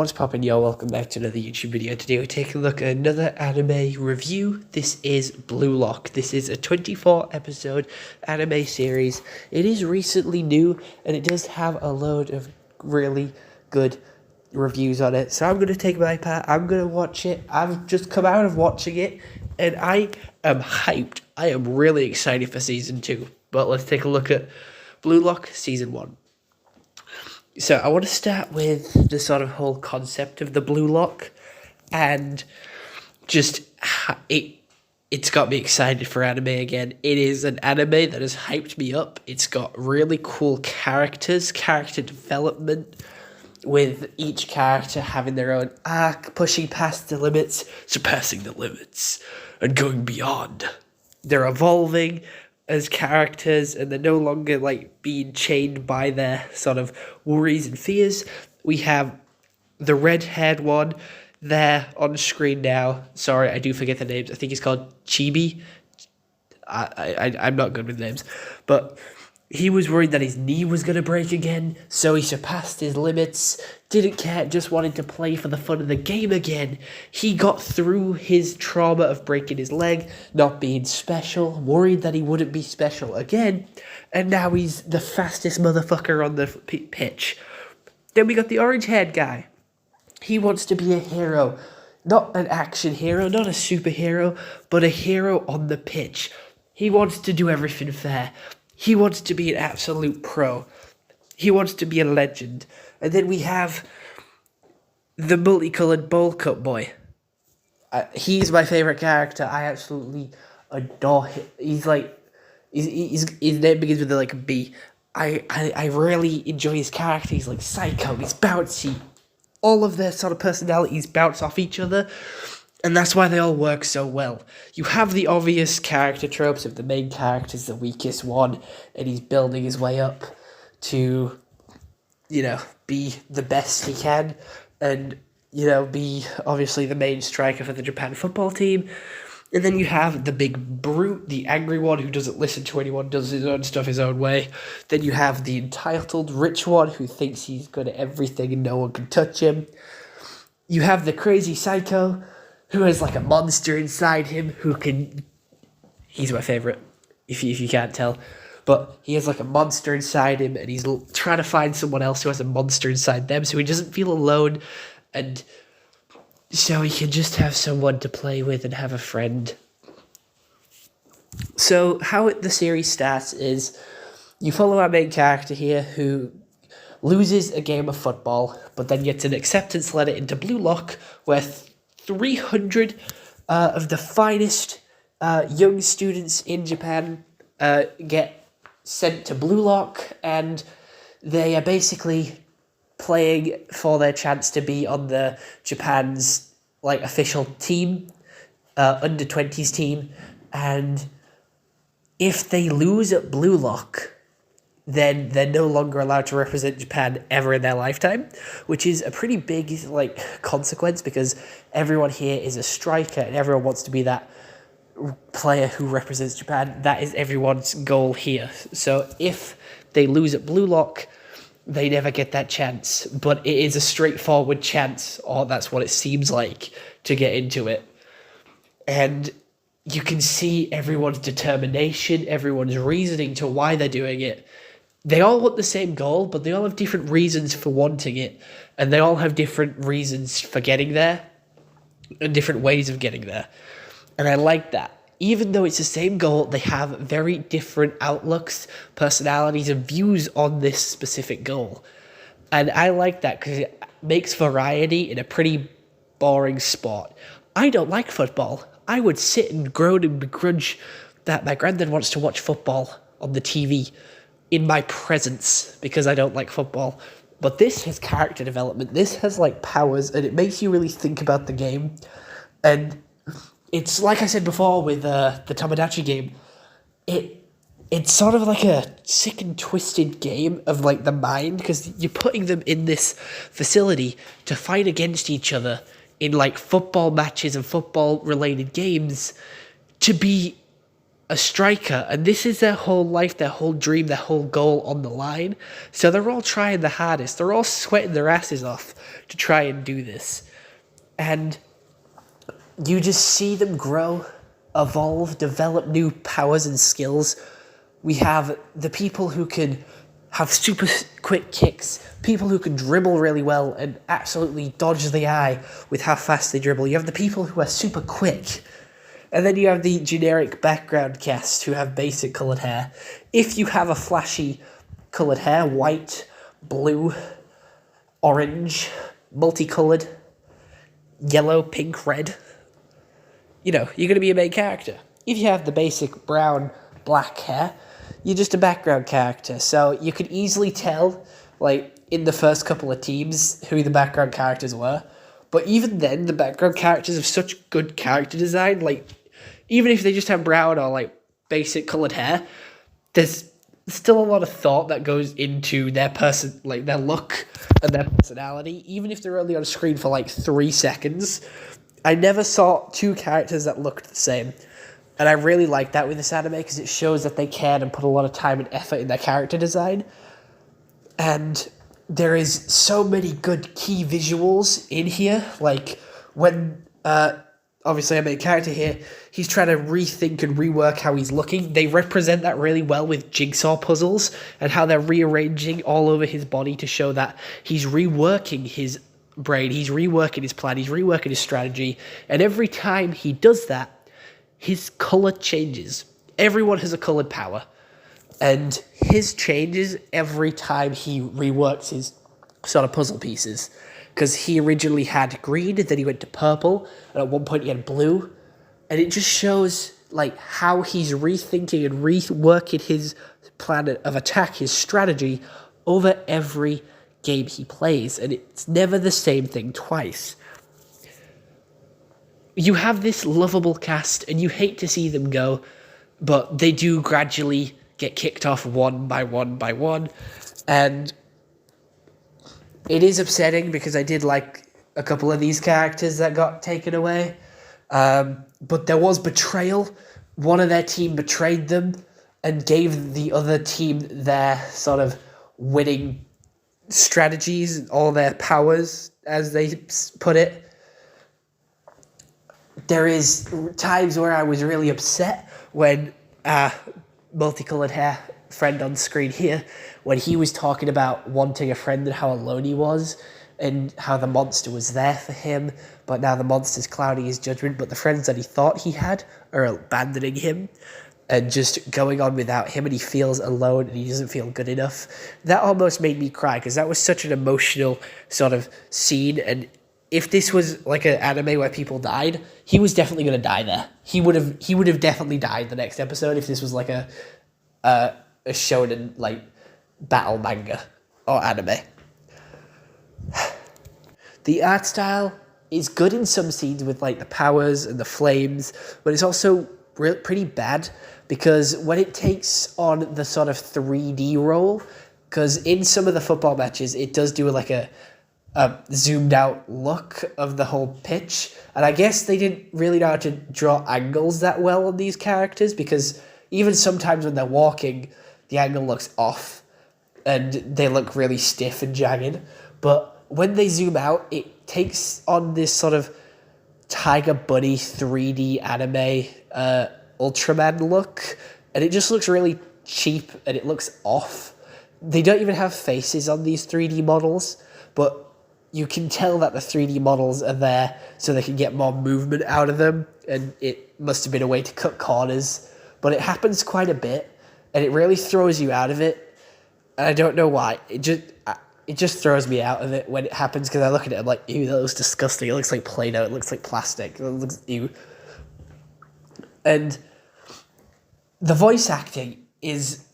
What's poppin', yo? Welcome back to another YouTube video. Today we're taking a look at another anime review. This is Blue Lock. This is a 24 episode anime series. It is recently new and it does have a load of really good reviews on it. So I'm going to take my part. I'm going to watch it. I've just come out of watching it and I am hyped. I am really excited for season 2. But let's take a look at Blue Lock season 1. So I want to start with the sort of whole concept of the Blue Lock, and just it's got me excited for anime again. It is an anime that has hyped me up. It's got really cool characters, character development, with each character having their own arc, pushing past the limits, surpassing the limits, and going beyond. They're evolving as characters, and they're no longer like being chained by their sort of worries and fears. We have the red-haired one there on screen now. Sorry, I do forget the names. I think he's called Chibi. I'm not good with names, but he was worried that his knee was going to break again, so he surpassed his limits, didn't care, just wanted to play for the fun of the game again. He got through his trauma of breaking his leg, not being special, worried that he wouldn't be special again, and now he's the fastest motherfucker on the pitch. Then we got the orange-haired guy. He wants to be a hero, not an action hero, not a superhero, but a hero on the pitch. He wants to do everything fair. He wants to be an absolute pro. He wants to be a legend. And then we have the multicolored bowl cut boy. He's my favorite character. I absolutely adore him. He's like, his name begins with like a B. I really enjoy his character. He's like psycho. He's bouncy. All of their sort of personalities bounce off each other. And that's why they all work so well. You have the obvious character tropes of the main character's the weakest one, and he's building his way up to, be the best he can, and, be obviously the main striker for the Japan football team. And then you have the big brute, the angry one who doesn't listen to anyone, does his own stuff his own way. Then you have the entitled rich one who thinks he's good at everything and no one can touch him. You have the crazy psycho who has like a monster inside him he's my favorite, if you can't tell, but he has like a monster inside him and he's trying to find someone else who has a monster inside them so he doesn't feel alone, and so he can just have someone to play with and have a friend. So how the series starts is you follow our main character here who loses a game of football, but then gets an acceptance letter into Blue Lock where 300 of the finest young students in Japan get sent to Blue Lock, and they are basically playing for their chance to be on the Japan's official team, under 20s team, and if they lose at Blue Lock, then they're no longer allowed to represent Japan ever in their lifetime, which is a pretty big consequence because everyone here is a striker and everyone wants to be that player who represents Japan. That is everyone's goal here. So if they lose at Blue Lock, they never get that chance, but it is a straightforward chance, or that's what it seems like, to get into it. And you can see everyone's determination, everyone's reasoning to why they're doing it. They all want the same goal, but they all have different reasons for wanting it, and they all have different reasons for getting there, and different ways of getting there. And I like that. Even though it's the same goal, they have very different outlooks, personalities, and views on this specific goal. And I like that because it makes variety in a pretty boring sport. I don't like football. I would sit and groan and begrudge that my granddad wants to watch football on the TV in my presence because I don't like football. But this has character development. This has powers, and it makes you really think about the game. And it's like I said before with the Tomodachi game, it's sort of like a sick and twisted game of the mind, because you're putting them in this facility to fight against each other in football matches and football related games to be a striker, and this is their whole life, their whole dream, their whole goal on the line. So they're all trying the hardest. They're all sweating their asses off to try and do this. And you just see them grow, evolve, develop new powers and skills. We have the people who can have super quick kicks, people who can dribble really well and absolutely dodge the eye with how fast they dribble. You have the people who are super quick. And then you have the generic background cast who have basic coloured hair. If you have a flashy coloured hair, white, blue, orange, multicoloured, yellow, pink, red, you're going to be a main character. If you have the basic brown, black hair, you're just a background character. So you could easily tell, in the first couple of teams, who the background characters were. But even then, the background characters have such good character design, even if they just have brown or basic coloured hair, there's still a lot of thought that goes into their their look and their personality. Even if they're only on screen for 3 seconds, I never saw two characters that looked the same, and I really like that with this anime because it shows that they cared and put a lot of time and effort in their character design. And there is so many good key visuals in here, when obviously, I'm a character here. He's trying to rethink and rework how he's looking. They represent that really well with jigsaw puzzles and how they're rearranging all over his body to show that he's reworking his brain, he's reworking his plan, he's reworking his strategy. And every time he does that, his color changes. Everyone has a colored power. And his changes every time he reworks his sort of puzzle pieces. Because he originally had green, then he went to purple, and at one point he had blue. And it just shows, how he's rethinking and reworking his plan of attack, his strategy, over every game he plays. And it's never the same thing twice. You have this lovable cast, and you hate to see them go, but they do gradually get kicked off one by one by one. And it is upsetting because I did like a couple of these characters that got taken away. But there was betrayal. One of their team betrayed them and gave the other team their sort of winning strategies, all their powers, as they put it. There is times where I was really upset when multicolored hair friend on screen here, when he was talking about wanting a friend and how alone he was and how the monster was there for him, but now the monster's clouding his judgment, but the friends that he thought he had are abandoning him and just going on without him, and he feels alone and he doesn't feel good enough. That almost made me cry because that was such an emotional sort of scene. And if this was an anime where people died, he was definitely going to die there. He would have definitely died the next episode if this was a shonen battle manga or anime. The art style is good in some scenes with the powers and the flames, but it's also pretty bad because when it takes on the sort of 3D role, because in some of the football matches it does do a zoomed out look of the whole pitch, and I guess they didn't really know how to draw angles that well on these characters, because even sometimes when they're walking, the angle looks off and they look really stiff and jagged. But when they zoom out, it takes on this sort of Tiger Bunny 3D anime Ultraman look, and it just looks really cheap and it looks off. They don't even have faces on these 3D models, but you can tell that the 3D models are there so they can get more movement out of them, and it must have been a way to cut corners. But it happens quite a bit, and it really throws you out of it. And I don't know why. It just throws me out of it when it happens, because I look at it, I'm like, ew, that looks disgusting. It looks like Play-Doh. It looks like plastic. It looks ew. And the voice acting is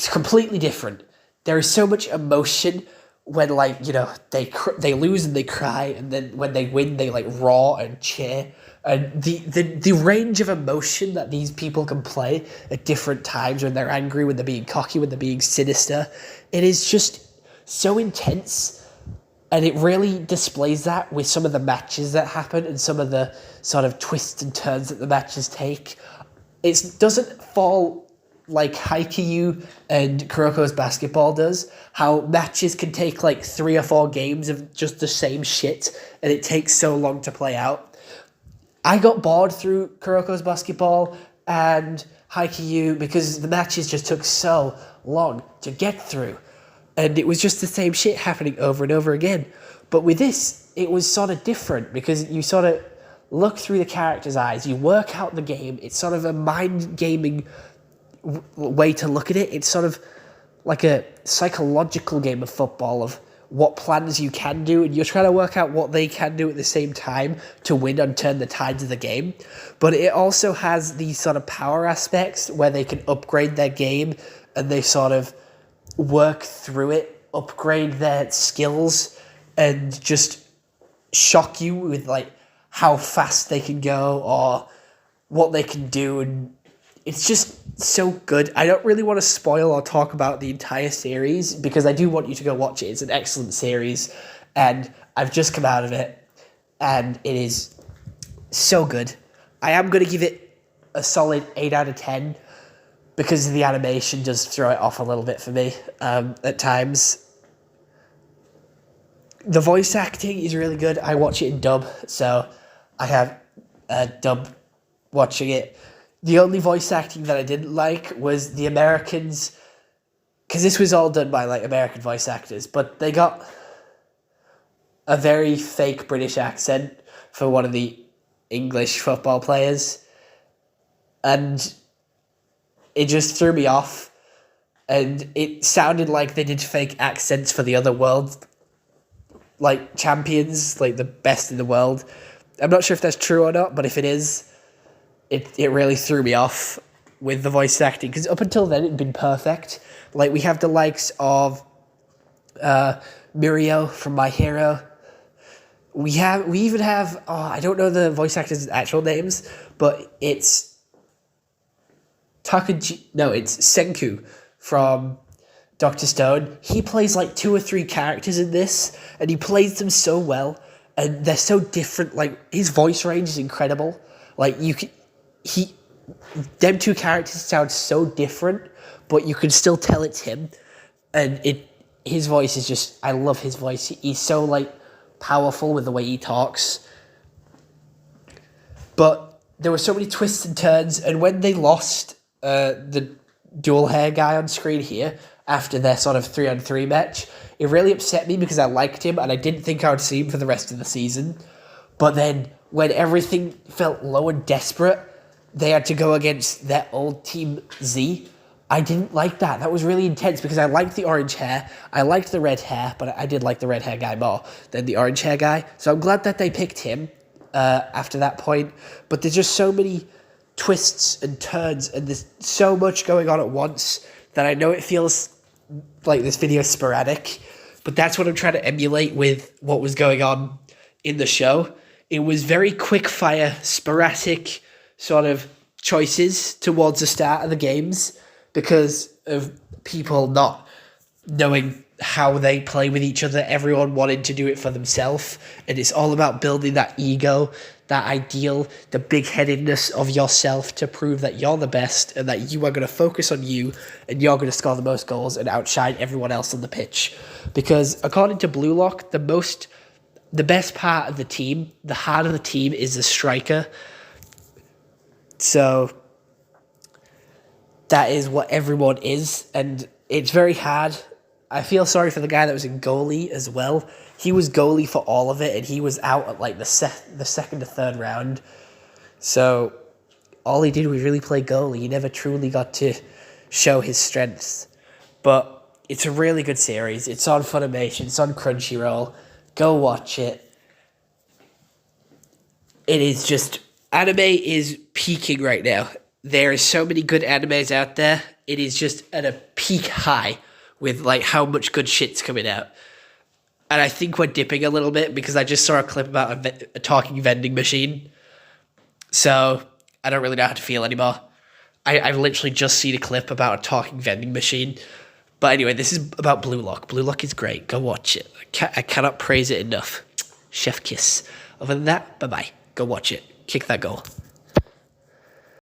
completely different. There is so much emotion when they lose and they cry, and then when they win they roar and cheer, and the range of emotion that these people can play at different times, when they're angry, when they're being cocky, when they're being sinister, it is just so intense. And it really displays that with some of the matches that happen and some of the sort of twists and turns that the matches take. it doesn't fall like Haikyuu and Kuroko's basketball does, how matches can take like 3 or 4 games of just the same shit and it takes so long to play out. I got bored through Kuroko's basketball and Haikyuu because the matches just took so long to get through. And it was just the same shit happening over and over again. But with this, it was sort of different because you sort of look through the character's eyes, you work out the game. It's sort of a mind gaming way to look at it. It's sort of like a psychological game of football of what plans you can do, and you're trying to work out what they can do at the same time to win and turn the tides of the game. But it also has these sort of power aspects where they can upgrade their game and they sort of work through it, upgrade their skills, and just shock you with like how fast they can go or what they can do. And it's just so good. I don't really want to spoil or talk about the entire series because I do want you to go watch it. It's an excellent series and I've just come out of it and it is so good. I am going to give it a solid 8 out of 10 because the animation does throw it off a little bit for me at times. The voice acting is really good. I watch it in dub, so I have a dub watching it. The only voice acting that I didn't like was the Americans, because this was all done by like American voice actors, but they got a very fake British accent for one of the English football players, and it just threw me off, and it sounded like they did fake accents for the other world, like champions, like the best in the world. I'm not sure if that's true or not, but if it is, it really threw me off with the voice acting, because up until then it'd been perfect. Like we have the likes of Mirio from My Hero. We even have I don't know the voice actors' actual names, but it's it's Senku from Dr. Stone. He plays like 2 or 3 characters in this, and he plays them so well, and they're so different. Like his voice range is incredible. Like them 2 characters sound so different, but you can still tell it's him. And his voice is just, I love his voice. He's so like powerful with the way he talks. But there were so many twists and turns, and when they lost the dual hair guy on screen here after their sort of 3-on-3 match, it really upset me because I liked him and I didn't think I would see him for the rest of the season. But then when everything felt low and desperate, they had to go against their old Team Z. I didn't like that. That was really intense because I liked the orange hair. I liked the red hair, but I did like the red hair guy more than the orange hair guy. So I'm glad that they picked him after that point. But there's just so many twists and turns and there's so much going on at once that I know it feels like this video is sporadic, but that's what I'm trying to emulate with what was going on in the show. It was very quick fire, sporadic sort of choices towards the start of the games because of people not knowing how they play with each other, everyone wanting to do it for themselves, and it's all about building that ego, that ideal, the big-headedness of yourself to prove that you're the best and that you are going to focus on you and you're going to score the most goals and outshine everyone else on the pitch. Because according to Blue Lock, the best part of the team, the heart of the team, is the striker. So that is what everyone is, and it's very hard. I feel sorry for the guy that was in goalie as well. He was goalie for all of it, and he was out at like the second to third round. So all he did was really play goalie. He never truly got to show his strengths. But it's a really good series. It's on Funimation. It's on Crunchyroll. Go watch it. It is just... Anime is peaking right now. There are so many good animes out there. It is just at a peak high with like how much good shit's coming out. And I think we're dipping a little bit because I just saw a clip about a talking vending machine. So I don't really know how to feel anymore. I've literally just seen a clip about a talking vending machine. But anyway, this is about Blue Lock. Blue Lock is great. Go watch it. I cannot praise it enough. Chef kiss. Other than that, bye-bye. Go watch it. Kick that goal.